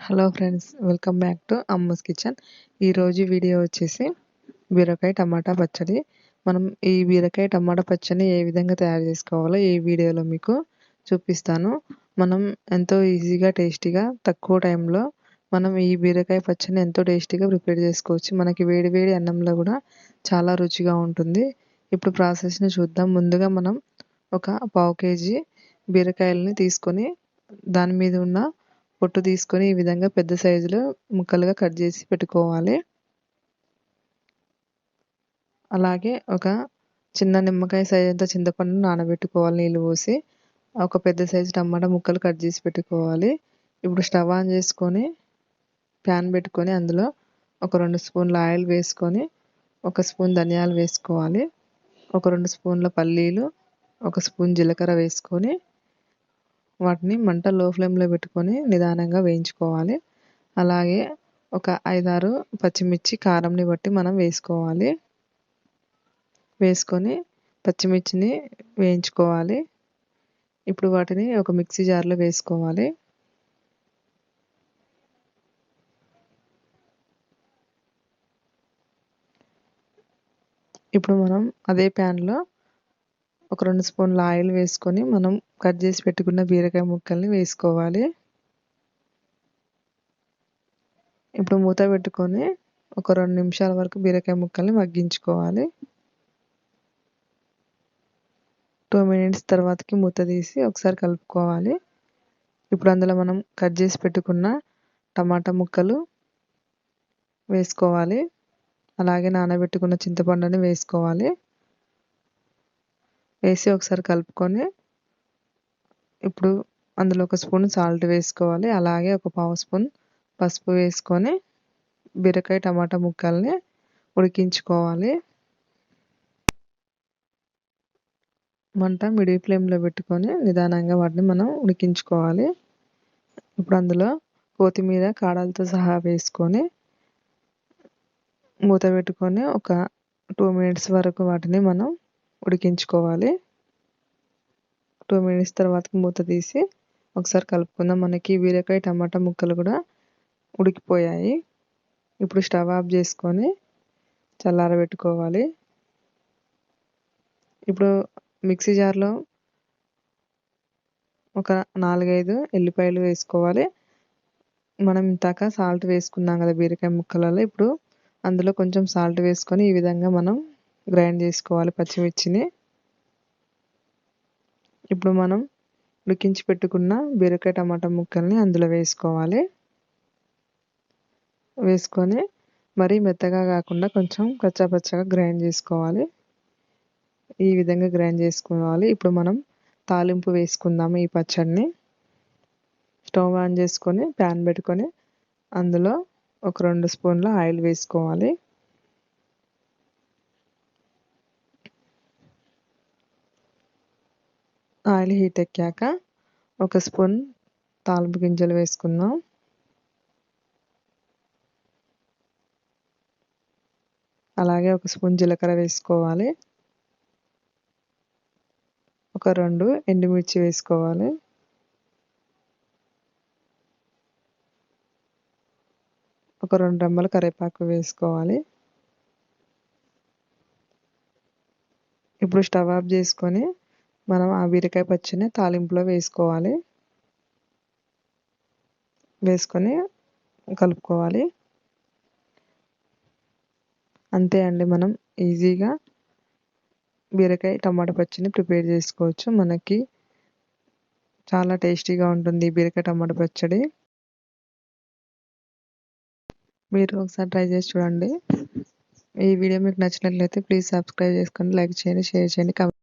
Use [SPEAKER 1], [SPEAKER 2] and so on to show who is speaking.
[SPEAKER 1] Hello friends, welcome back to Ammu's kitchen. ఈరోజు video వచ్చేసి బీరకాయ టమాటా పచ్చడి. మనం ఈ బీరకాయ టమాటా పచ్చడిని ఏ విధంగా తయారు చేసుకోవాలో ఈ వీడియోలో మీకు చూపిస్తాను. మనం ఎంతో ఈజీగా టేస్టీగా తక్కువ టైంలో మనం ఈ బీరకాయ పచ్చడిని ఎంతో టేస్టీగా ప్రిపేర్ చేసుకోవచ్చు. మనకి వేడి వేడి అన్నంలో కూడా చాలా రుచిగా ఉంటుంది. ఇప్పుడు ప్రాసెస్ని చూద్దాం. ముందుగా మనం ఒక పావు కేజీ బీరకాయలని తీసుకొని దాని మీద ఉన్న పొట్టు తీసుకొని ఈ విధంగా పెద్ద సైజులో ముక్కలుగా కట్ చేసి పెట్టుకోవాలి. అలాగే ఒక చిన్న నిమ్మకాయ సైజ్ అంత చింతపండు నానబెట్టుకోవాలి నీళ్ళు పోసి. ఒక పెద్ద సైజు టమాటా ముక్కలు కట్ చేసి పెట్టుకోవాలి. ఇప్పుడు స్టవ్ ఆన్ చేసుకొని ప్యాన్ పెట్టుకొని అందులో ఒక 2 స్పూన్ల ఆయిల్ వేసుకొని, ఒక స్పూన్ ధనియాలు వేసుకోవాలి, ఒక 2 స్పూన్ల పల్లీలు, ఒక స్పూన్ జీలకర్ర వేసుకొని వాటిని మంట లో ఫ్లేమ్లో పెట్టుకొని నిదానంగా వేయించుకోవాలి. అలాగే ఒక 5-6 పచ్చిమిర్చి కారంని బట్టి మనం వేసుకోవాలి. వేసుకొని పచ్చిమిర్చిని వేయించుకోవాలి. ఇప్పుడు వాటిని ఒక మిక్సీ జార్లో వేసుకోవాలి. ఇప్పుడు మనం అదే ప్యాన్లో ఒక 2 స్పూన్ల ఆయిల్ వేసుకొని మనం కట్ చేసి పెట్టుకున్న బీరకాయ ముక్కల్ని వేసుకోవాలి. ఇప్పుడు మూత పెట్టుకొని ఒక 2 నిమిషాల వరకు బీరకాయ ముక్కల్ని మగ్గించుకోవాలి. 2 మినిట్స్ తర్వాతకి మూత తీసి ఒకసారి కలుపుకోవాలి. ఇప్పుడు అందులో మనం కట్ చేసి పెట్టుకున్న టమాటా ముక్కలు వేసుకోవాలి. అలాగే నానబెట్టుకున్న చింతపండుని వేసుకోవాలి. వేసి ఒకసారి కలుపుకొని ఇప్పుడు అందులో ఒక స్పూన్ సాల్ట్ వేసుకోవాలి. అలాగే ఒక పావు స్పూన్ పసుపు వేసుకొని బీరకాయ టమాటా ముక్కల్ని ఉడికించుకోవాలి. మంట మిడిల్ ఫ్లేమ్లో పెట్టుకొని నిదానంగా వాటిని మనం ఉడికించుకోవాలి. ఇప్పుడు అందులో కొత్తిమీర కాడలతో సహా వేసుకొని మూత పెట్టుకొని ఒక 2 మినిట్స్ వరకు వాటిని మనం ఉడికించుకోవాలి. 2 మినిట్స్ తర్వాత మూత తీసి ఒకసారి కలుపుకుందాం. మనకి బీరకాయ టమాటా ముక్కలు కూడా ఉడికిపోయాయి. ఇప్పుడు స్టవ్ ఆఫ్ చేసుకొని చల్లారబెట్టుకోవాలి. ఇప్పుడు మిక్సీ జార్లో ఒక 4-5 ఎల్లిపాయలు వేసుకోవాలి. మనం ఇంతాక సాల్ట్ వేసుకున్నాం కదా బీరకాయ ముక్కలలో. ఇప్పుడు అందులో కొంచెం సాల్ట్ వేసుకొని ఈ విధంగా మనం గ్రైండ్ చేసుకోవాలి పచ్చిమిర్చిని. ఇప్పుడు మనం ఉడికించి పెట్టుకున్న బీరకాయ టమాటా ముక్కల్ని అందులో వేసుకోవాలి. వేసుకొని మరీ మెత్తగా కాకుండా కొంచెం కచ్చాపచ్చాగా గ్రైండ్ చేసుకోవాలి. ఈ విధంగా గ్రైండ్ చేసుకోవాలి. ఇప్పుడు మనం తాలింపు వేసుకుందాము ఈ పచ్చడిని. స్టవ్ ఆన్ చేసుకొని ప్యాన్ పెట్టుకొని అందులో ఒక 2 స్పూన్ల ఆయిల్ వేసుకోవాలి. ఆయిల్ హీట్ ఎక్కాక ఒక స్పూన్ తాలింపు గింజలు వేసుకుందాం. అలాగే ఒక స్పూన్ జీలకర్ర వేసుకోవాలి. ఒక 2 ఎండుమిర్చి వేసుకోవాలి. ఒక 2 రెమ్మల కరివేపాకు వేసుకోవాలి. ఇప్పుడు స్టవ్ ఆఫ్ చేసుకొని మనం ఆ బీరకాయ పచ్చడిని తాలింపులో వేసుకోవాలి. వేసుకొని కలుపుకోవాలి. అంతే అండి, మనం ఈజీగా బీరకాయ టమాటా పచ్చడిని ప్రిపేర్ చేసుకోవచ్చు. మనకి చాలా టేస్టీగా ఉంటుంది ఈ బీరకాయ టమాటా పచ్చడి. మీరు ఒకసారి ట్రై చేసి చూడండి. ఈ వీడియో మీకు నచ్చినట్లయితే ప్లీజ్ సబ్స్క్రైబ్ చేసుకోండి, లైక్ చేయండి, షేర్ చేయండి, కామెంట్